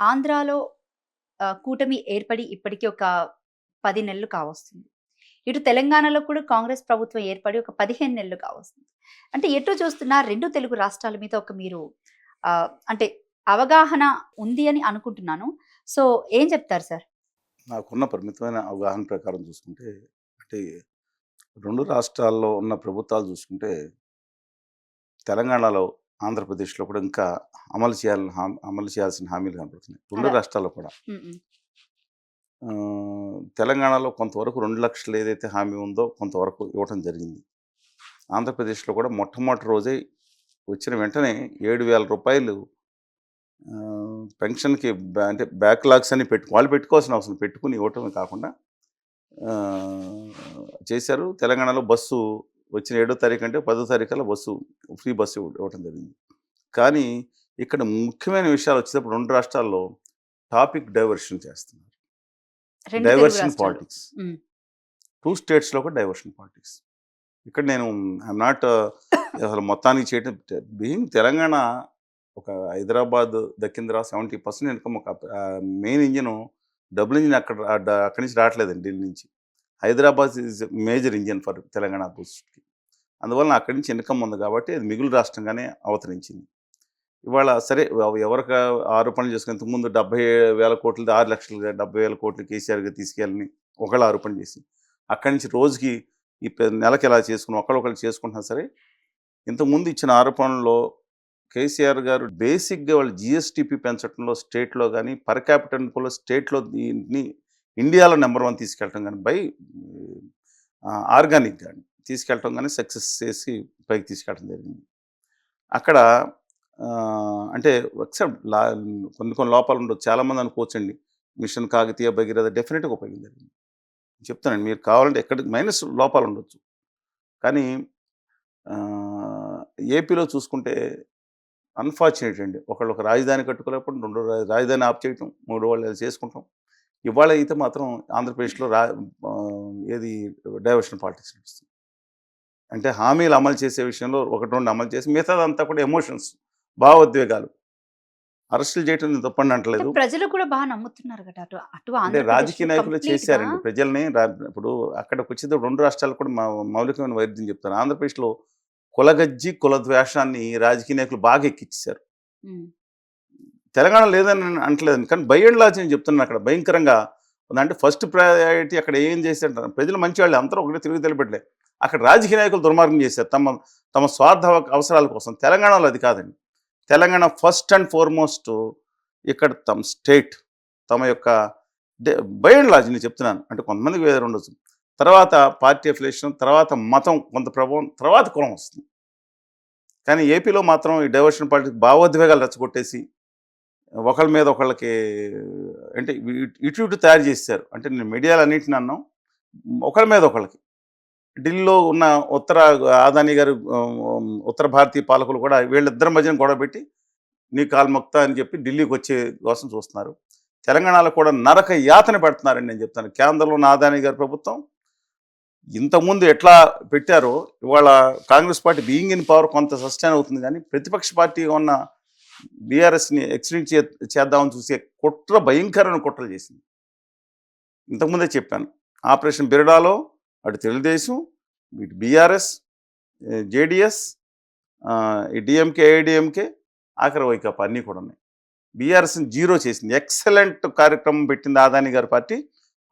ఆంధ్రాలో కూటమి ఏర్పడి ఇప్పటికి ఒక 10 నెలలు కావస్తుంది. ఇటు తెలంగాణలో కూడా కాంగ్రెస్ ప్రభుత్వం ఏర్పడి ఒక 15 నెలలు కావస్తుంది. అంటే ఎటు చూస్తున్నా 2 తెలుగు రాష్ట్రాల మీద ఒక మీరు అంటే అవగాహన ఉంది అని అనుకుంటున్నాను. సో, ఏం చెప్తారు సార్? నాకున్న పరిమితమైన అవగాహన ప్రకారం చూసుకుంటే, అంటే 2 రాష్ట్రాల్లో ఉన్న ప్రభుత్వాలు చూసుకుంటే, తెలంగాణలో, ఆంధ్రప్రదేశ్‌లో కూడా ఇంకా అమలు చేయాల్సిన హామీలు కనపడుతున్నాయి. 2 అలా రాష్ట్రాల్లో కూడా. హ్మ్. హ్మ్. తెలంగాణలో కొంతవరకు 2,00,000 ఏదైతే హామీ ఉందో కొంతవరకు ఇవ్వటం జరిగింది. ఆంధ్రప్రదేశ్‌లో కూడా మొట్టమొదటి రోజే వచ్చిన వెంటనే రూ. 7,000 పెన్షన్‌కి అంటే బ్యాక్‌లాగ్స్ అని వాళ్ళు పెట్టుకోవాల్సిన అవసరం పెట్టుకొని ఇవ్వటమే కాకుండా ఆహ్, చేశారు. తెలంగాణలో బస్సు వచ్చిన 7వ తారీఖు అంటే 10వ తారీఖుకల్లా ఫ్రీ బస్సు ఇవ్వటం జరిగింది. కానీ ఇక్కడ ముఖ్యమైన విషయాలు వచ్చేటప్పుడు 2 రాష్ట్రాల్లో టాపిక్ డైవర్షన్ చేస్తున్నారు. 2 తెలుగు డైవర్షన్ రాష్ట్రాలు. పాలిటిక్స్. హ్మ్. 2 స్టేట్స్‌లో కూడా డైవర్షన్ పాలిటిక్స్. ఇక్కడ నేను ఐయామ్ నాట్ అసలు మొత్తానికి చేయటం తెలంగాణ ఒక హైదరాబాద్ దక్కిందిరా 70% ఇన్కమ్ ఒక మెయిన్ ఇంజిన్ డబుల్ ఇంజిన్ అక్కడి నుంచి రావట్లేదండి ఢిల్లీ నుంచి. Hyderabad is major engine for Telangana బూస్ట్‌కి. అందువలన అక్కడి నుంచి ఇన్కమ్ ఉంది కాబట్టి అది మిగులు రాష్ట్రంగానే అవతరించింది. ఇవాళ సరే ఎవరికి ఆరోపణలు చేసుకుని ఇంతకుముందు 70,000 కోట్లది 6,00,000 70,000 కోట్లు కేసీఆర్‌గా తీసుకెళ్ళని ఒకళ్ళు ఆరోపణ చేసి, అక్కడి నుంచి రోజుకి నెలకి ఎలా చేసుకుని ఒకళ్ళు చేసుకుంటున్నా సరే, ఇంతకుముందు ఇచ్చిన ఆరోపణల్లో కేసీఆర్ గారు బేసిక్‌గా వాళ్ళు జీఎస్టీపీ పెంచడంలో స్టేట్‌లో గాని, పర్ క్యాపిటల్ ఇన్‌కంలో స్టేట్‌లో దీన్ని ఇండియాలో నంబర్ 1 తీసుకెళ్ళటం గాని ఆర్గానిక్ గాని తీసుకెళ్ళటం గాని సక్సెస్ చేసి పైకి తీసుకెళ్ళటం జరిగింది. అక్కడ అంటే ఎక్సెప్ట్ కొన్ని కొన్ని లోపాలు ఉండొచ్చు. చాలామంది అనుకోవచ్చండి. మిషన్ కాకతీయ, భగీరథ డెఫినిట్‌గా ఉపయోగం జరిగింది. చెప్తానండి మీరు కావాలంటే ఎక్కడికి మైనస్ లోపాలు ఉండొచ్చు. కానీ ఆహ్, ఏపీలో చూసుకుంటే అన్‌ఫార్చునేట్ అండి. ఒకళ్ళు ఒక రాజధాని కట్టుకోలేకపోవడం, రెండో రాజధాని ఆప్ చేయటం, మూడో వాళ్ళు అది చేసుకుంటాం. ఇవాళ అయితే మాత్రం ఆంధ్రప్రదేశ్‌లో ఏది డైవర్షన్ పాలిటిక్స్ నడుస్తుంది. అంటే హామీలు అమలు చేసే విషయంలో ఒకటి, రెండు అమలు చేసి మిగతాదంతా కూడా ఎమోషన్స్, భావోద్వేగాలు. అరెస్టులు చేయటం నేను తప్పని అంటే అంటలేదు. ప్రజలు కూడా బాగా నమ్ముతున్నారు కదా! అటు అటు అంటే రాజకీయ ఆంధ్రప్రదేశ్‌లో నాయకులు కంప్లీట్‌గా చేశారండి. ప్రజల్ని ఇప్పుడు అక్కడికొచ్చేటప్పుడు 2 రాష్ట్రాలు కూడా మౌలికమైన వైరుధ్యం చెప్తాను. ఆంధ్రప్రదేశ్‌లో కులగజ్జి, కులద్వేషాన్ని రాజకీయ నాయకులు బాగా ఎక్కిచ్చేశారు. హ్మ్. తెలంగాణ లేదని నేను అంటలేదండి. కానీ బై అండ్ లార్జ్ నేను చెప్తున్నాను అక్కడ భయంకరంగా అంటే ఫస్ట్ ప్రయారిటీ అక్కడ ఏం చేశారంటారు ప్రజలు మంచివాళ్ళే అందరూ ఒకటే తిరిగి తెలిపెట్టలే. అక్కడ రాజకీయ నాయకులు దుర్మార్గం చేశారు. తమ తమ స్వార్థ అవసరాల కోసం. తెలంగాణలో అది కాదండి. తెలంగాణ ఫస్ట్ అండ్ ఫార్‌మోస్ట్ ఇక్కడ తమ స్టేట్, తమ యొక్క డే బై అండ్ లార్జ్ నేను చెప్తున్నాను. అంటే కొంతమందికి వేరే ఉండొచ్చు. తర్వాత పార్టీ అఫిలియేషన్, తర్వాత మతం కొంత ప్రభావం, తర్వాత కులం వస్తుంది. కానీ ఏపీలో మాత్రం ఈ డైవర్షన్ పాలిటిక్స్ భావోద్వేగాలు రెచ్చగొట్టేసి ఒకళ్ళ మీద ఒకళ్ళకి అంటే ఇటు ఇటు తయారు చేశారు. అంటే నేను మీడియాలో అన్నిటిని అన్నాం. ఒకళ్ళ మీద ఒకళ్ళకి. ఢిల్లీలో ఉన్న అదాని గారు ఉత్తర భారతీయ పాలకులు కూడా వీళ్ళిద్దరి మధ్యన గొడవపెట్టి నీ కాలు మొక్తా అని చెప్పి ఢిల్లీకి వచ్చే కోసం చూస్తున్నారు. తెలంగాణలో కూడా నరక యాతన పెడుతున్నారని నేను చెప్తాను. కేంద్రంలో ఉన్న అదాని గారి ప్రభుత్వం ఇంతకుముందు ఎట్లా పెట్టారో ఇవాళ Congress party being in power కొంత సస్టైన్ అవుతుంది కానీ ప్రతిపక్ష పార్టీగా ఉన్న బీఆర్ఎస్ని ఎక్స్టెండ్ చేద్దామని చూసే భయంకరమైన కుట్రలు చేసింది. ఇంతకుముందే చెప్పాను. ఆపరేషన్ బిరడాలో అటు తెలుగుదేశం, ఇటు బీఆర్ఎస్, జేడీఎస్, ఈ డిఎంకే, ఏఐడిఎంకే, ఆఖరి వైకాపా అన్నీ కూడా ఉన్నాయి. బీఆర్ఎస్ని జీరో చేసింది. ఎక్సలెంట్ కార్యక్రమం పెట్టింది అదాని గారి party.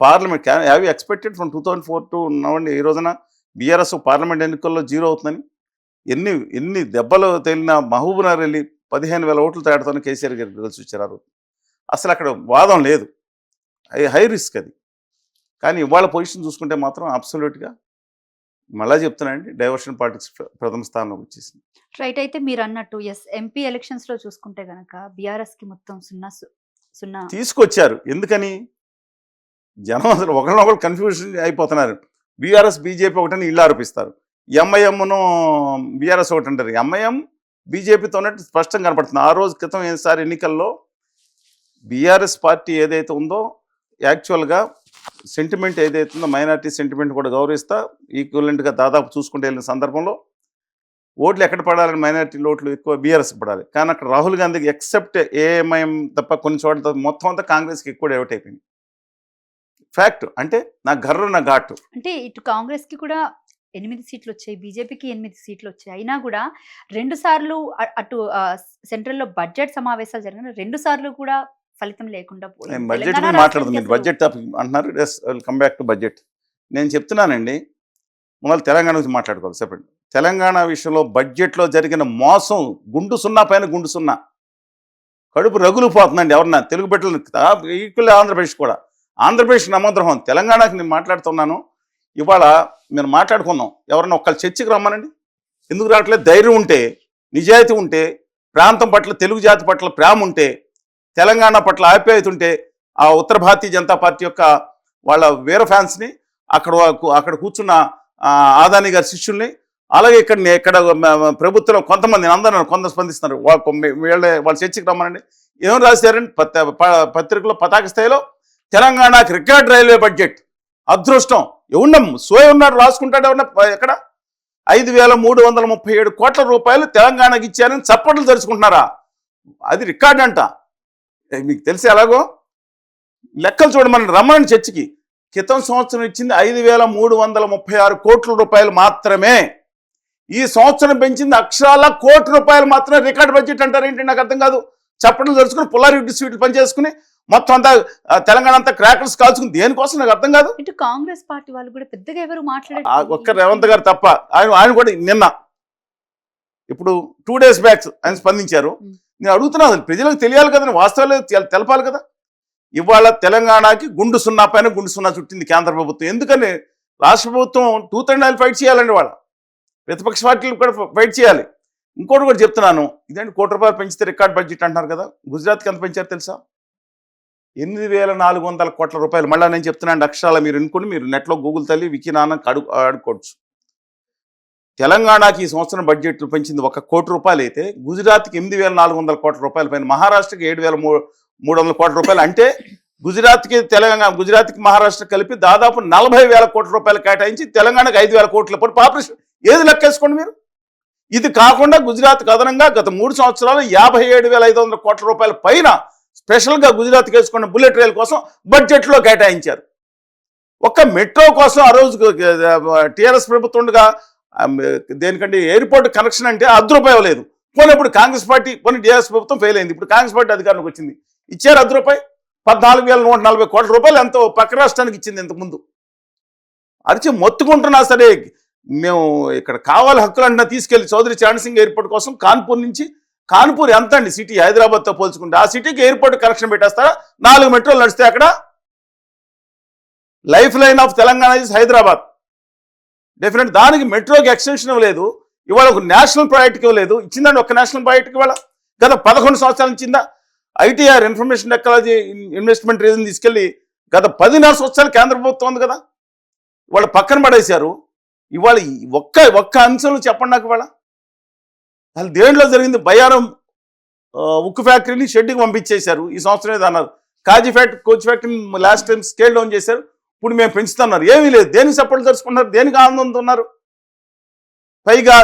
Parliament have you expected from 2004 to నవండి ఈ రోజున బీఆర్ఎస్ పార్లమెంట్ ఎన్నికల్లో జీరో అవుతుందని ఎన్ని ఎన్ని దెబ్బలు తేలిన మహబూబ్‌నగర్ వెళ్ళి 15,000 ఓట్ల తేడాతోనే కేసీఆర్ గారు గెలిచి వచ్చారు. అసలు అక్కడ వాదం లేదు. హై రిస్క్ అది. కానీ ఇవాళ పొజిషన్ చూసుకుంటే మాత్రం అబ్సల్యూట్‌గా మళ్ళా చెప్తున్నానండి డైవర్షన్ పాలిటిక్స్ ప్రథమ స్థానంలోకి వచ్చేసింది. రైట్. అయితే మీరన్నట్టు ఎంపీ ఎలక్షన్స్‌లో చూసుకుంటే గనక బీఆర్ఎస్‌కి మొత్తం 0 తీసుకొచ్చారు. ఎందుకని? జనం అసలు ఒకళ్ళనొకళ్ళు కన్‌ఫ్యూజన్ అయిపోతున్నారు. బీఆర్ఎస్, బీజేపీ ఒకటని ఈళ్ళు ఆరోపిస్తారు. ఎంఐఎంను బీఆర్ఎస్ ఒకటంటారు. ఎంఐఎం బీజేపీతో ఉన్నట్టు స్పష్టంగా కనపడుతుంది. ఆ రోజు క్రితం ఈసారి ఎన్నికల్లో బీఆర్ఎస్ పార్టీ ఏదైతే ఉందో యాక్చువల్‌గా సెంటిమెంట్ ఏదైతే ఉందో మైనారిటీ సెంటిమెంట్ కూడా గౌరవిస్తా ఈక్వలెంట్‌గా దాదాపు చూసుకుంటూ వెళ్ళిన సందర్భంలో ఓట్లు ఎక్కడ పడాలని మైనారిటీ ఓట్లు ఎక్కువ బీఆర్ఎస్ పడాలి. కానీ అక్కడ రాహుల్ గాంధీకి ఎక్సెప్ట్ ఏఎంఐఎం తప్ప కొన్ని చోట్ల మొత్తం అంతా కాంగ్రెస్కి ఎక్కువ డైవర్ట్ అయిపోయింది. ఫ్యాక్ట్. అంటే నా గర్ర నా ఘాటు. అంటే ఇటు కాంగ్రెస్ కి కూడా 8 సీట్లు వచ్చాయి, బీజేపీకి 8 సీట్లు వచ్చాయి. అయినా కూడా 2 సార్లు అటు సెంట్రల్లో బడ్జెట్ సమావేశాలు జరిగిన 2 సార్లు కూడా ఫలితం లేకుండా పోయింది. నేను బడ్జెట్ తెలంగాణ గురించి మాట్లాడదు. రాష్ట్రానికి మీరు అసలు బడ్జెట్ టాపిక్ అంటున్నారు. Come back to budget. నేను చెప్తున్నానండి, మొదలు తెలంగాణ గురించి మాట్లాడుకోవాలి సెపరేట్. తెలంగాణ విషయంలో బడ్జెట్లో జరిగిన మోసం గుండు సున్నా పైన గుండు సున్నా. కడుపు రగులు పోతుందండి ఎవరన్నా తెలుగు బిడ్డలు. ఈక్వల్ ఆంధ్రప్రదేశ్ కూడా. ఆంధ్రప్రదేశ్ నమోద్రహం. తెలంగాణకి నేను మాట్లాడుతున్నాను. ఇవాళ మీరు మాట్లాడుకుందాం. ఎవరన్నా ఒక్కళ్ళు చర్చకి రమ్మనండి. ఎందుకు రావట్లేదు? ధైర్యం ఉంటే, నిజాయితీ ఉంటే, ప్రాంతం పట్ల తెలుగు జాతి పట్ల ప్రేమ ఉంటే, తెలంగాణ పట్ల ఆప్యాయత ఉంటే, ఆ ఉత్తర భారతీయ జనతా పార్టీ యొక్క వాళ్ళ వీర ఫ్యాన్స్ని అక్కడ కూర్చున్న ఆదాని గారి శిష్యుల్ని, అలాగే ఇక్కడ ప్రభుత్వం కొంతమంది అందరూ కొందరు స్పందిస్తున్నారు. వాళ్ళ చర్చకి రమ్మనండి. ఏం రాశారండి పత్రికలో? పతాక స్థాయిలో తెలంగాణకి రికార్డ్ రైల్వే బడ్జెట్. అదృష్టం. ఎవరిన సోయ ఉన్నాడు రాసుకుంటాడు. ఎవరన్నా ఎక్కడ 5,337 కోట్ల రూపాయలు తెలంగాణకి ఇచ్చారని చప్పట్లు తెరుచుకుంటున్నారా? అది రికార్డ్ అంట. మీకు తెలిసి ఎలాగో లెక్కలు చూడమని రమ్మని చర్చకి. క్రితం సంవత్సరం ఇచ్చింది 5,336 కోట్ల రూపాయలు మాత్రమే. ఈ సంవత్సరం పెంచింది అక్షరాల కోటి రూపాయలు మాత్రమే. రికార్డ్ బడ్జెట్ అంటారు ఏంటి? నాకు అర్థం కాదు. చప్పట్లు తెరుచుకుని పుల్లారెడ్డి స్వీట్లు పనిచేసుకుని మొత్తం అంతా తెలంగాణ అంతా క్రాకర్స్ కాల్చుకుని దేనికోసం నాకు అర్థం కాదు. ఇటు కాంగ్రెస్ పార్టీ వాళ్ళు కూడా పెద్దగా ఎవరు ఒక్క రేవంత్ గారు తప్ప. ఆయన కూడా నిన్న ఇప్పుడు 2 days బ్యాక్ ఆయన స్పందించారు. నేను అడుగుతున్నాను, ప్రజలకు తెలియాలి కదా, వాస్తవాలు తెలపాలి కదా. ఇవాళ తెలంగాణకి గుండు సున్నా పైన గుండు సున్నా చుట్టింది కేంద్ర ప్రభుత్వం. ఎందుకని? రాష్ట్ర ప్రభుత్వం టూత్ అండ్ నైల్ ఫైట్ చేయాలండి. వాళ్ళ ప్రతిపక్ష పార్టీలు కూడా ఫైట్ చేయాలి. ఇంకోటి కూడా చెప్తున్నాను, ఇదేంటి కోటి రూపాయలు పెంచితే రికార్డ్ బడ్జెట్ అంటున్నారు కదా. గుజరాత్కి ఎంత పెంచారు తెలుసా? 8,400 కోట్ల రూపాయలు. మళ్ళీ నేను చెప్తున్నాను అక్షరాల, మీరు ఎన్నుకొని మీరు నెట్లో గూగుల్ తల్లి వికీ నాన్న అడుకోవచ్చు. తెలంగాణకి ఈ సంవత్సరం బడ్జెట్ పెంచింది 1 కోటి రూపాయలు అయితే, గుజరాత్కి 8,400 కోట్ల రూపాయల పైన, మహారాష్ట్రకి 7,300 కోట్ల రూపాయలు. అంటే గుజరాత్కి మహారాష్ట్ర కలిపి దాదాపు 40,000 కోట్ల రూపాయలు కేటాయించి తెలంగాణకి 5,000 కోట్ల పాపులేషన్. ఏది లెక్కేసుకోండి మీరు. ఇది కాకుండా గుజరాత్కి అదనంగా గత 3 సంవత్సరాలు 57,500 కోట్ల రూపాయల పైన స్పెషల్గా గుజరాత్కి వేసుకున్న బుల్లెట్ రైల్ కోసం బడ్జెట్లో కేటాయించారు. ఒక్క మెట్రో కోసం ఆ రోజు టీఆర్ఎస్ ప్రభుత్వం ఉండగా దేనికంటే ఎయిర్పోర్ట్ కనెక్షన్ అంటే ₹10 లేదు. పోనీ ఇప్పుడు కాంగ్రెస్ పార్టీ, పోనీ టీఆర్ఎస్ ప్రభుత్వం ఫెయిల్ అయింది. ఇప్పుడు కాంగ్రెస్ పార్టీ అధికారంలోకి వచ్చింది. ఇచ్చారు ₹10. 14,140 కోట్ల రూపాయలు ఎంతో పక్క రాష్ట్రానికి ఇచ్చింది ఇంతకుముందు. అరిచి మొత్తుకుంటున్నా సరే, మేము ఇక్కడ కావాలి హక్కులు అంటున్నా తీసుకెళ్లి చౌదరి చరణ్ సింగ్ ఎయిర్పోర్ట్ కోసం కాన్పూర్ ఎంత అండి సిటీ హైదరాబాద్తో పోల్చుకుంటే? ఆ సిటీకి ఎయిర్పోర్ట్ కనెక్షన్ పెట్టేస్తారా? 4 మెట్రోలు నడిస్తే అక్కడ life line of Telangana is Hyderabad. Definite. దానికి మెట్రోకి ఎక్స్టెన్షన్ ఇవ్వలేదు. ఇవాళ ఒక నేషనల్ ప్రయారిటీకి ఇవ్వలేదు. ఇచ్చిందండి ఒక నేషనల్ ప్రయారిటీకి. ఇవాళ గత 11 సంవత్సరాల ఇచ్చిందా? ITR information technology investment reason తీసుకెళ్లి గత 14 సంవత్సరాలు కేంద్ర ప్రభుత్వం ఉంది కదా, ఇవాళ పక్కన పడేశారు. ఇవాళ ఒక్క అంశంలో చెప్పండి నాకు. ఇవాళ వాళ్ళు దేంట్లో జరిగింది? బయ్యారం ఉక్కు ఫ్యాక్టరీని షెడ్కి పంపించేశారు. ఈ సంవత్సరం ఏదో అన్నారు. కోచ్ ఫ్యాక్టరీని లాస్ట్ టైం స్కేల్ డౌన్ చేశారు. ఇప్పుడు మేము పెంచుతున్నారు. ఏమీ లేదు. దేనికి సపోర్ట్ తెలుసుకుంటున్నారు? దేనికి ఆనందంతో ఉన్నారు? పైగా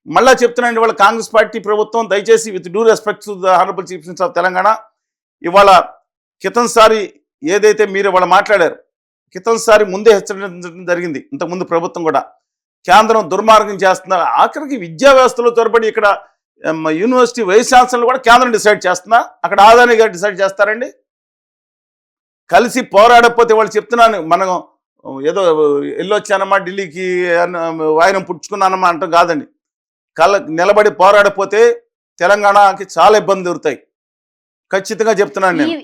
మళ్ళా చెప్తున్నాండి, ఇవాళ కాంగ్రెస్ పార్టీ ప్రభుత్వం దయచేసి with due respect to the honourable chief minister of Telangana, ఇవాళ క్రితంసారి ఏదైతే మీరు ఇవాళ మాట్లాడారు, క్రితంసారి ముందే హెచ్చరించడం జరిగింది. ఇంతకుముందు ప్రభుత్వం కూడా కేంద్రం దుర్మార్గం చేస్తున్నారు. ఆఖరికి విద్యా వ్యవస్థలో చొరబడి ఇక్కడ యూనివర్సిటీ వైస్ ఛాన్సలర్ కూడా కేంద్రం డిసైడ్ చేస్తున్నా, అక్కడ ఆదాని గారు డిసైడ్ చేస్తారండి. కలిసి పోరాడకపోతే వాళ్ళు చెప్తున్నాను, మనం ఏదో వెళ్ళొచ్చానమ్మా ఢిల్లీకి వాయనం పుచ్చుకున్నానమ్మా అంటాం కాదండి. నిలబడి పోరాడకపోతే తెలంగాణకి చాలా ఇబ్బంది దొరుకుతాయి. ఖచ్చితంగా చెప్తున్నాను నేను.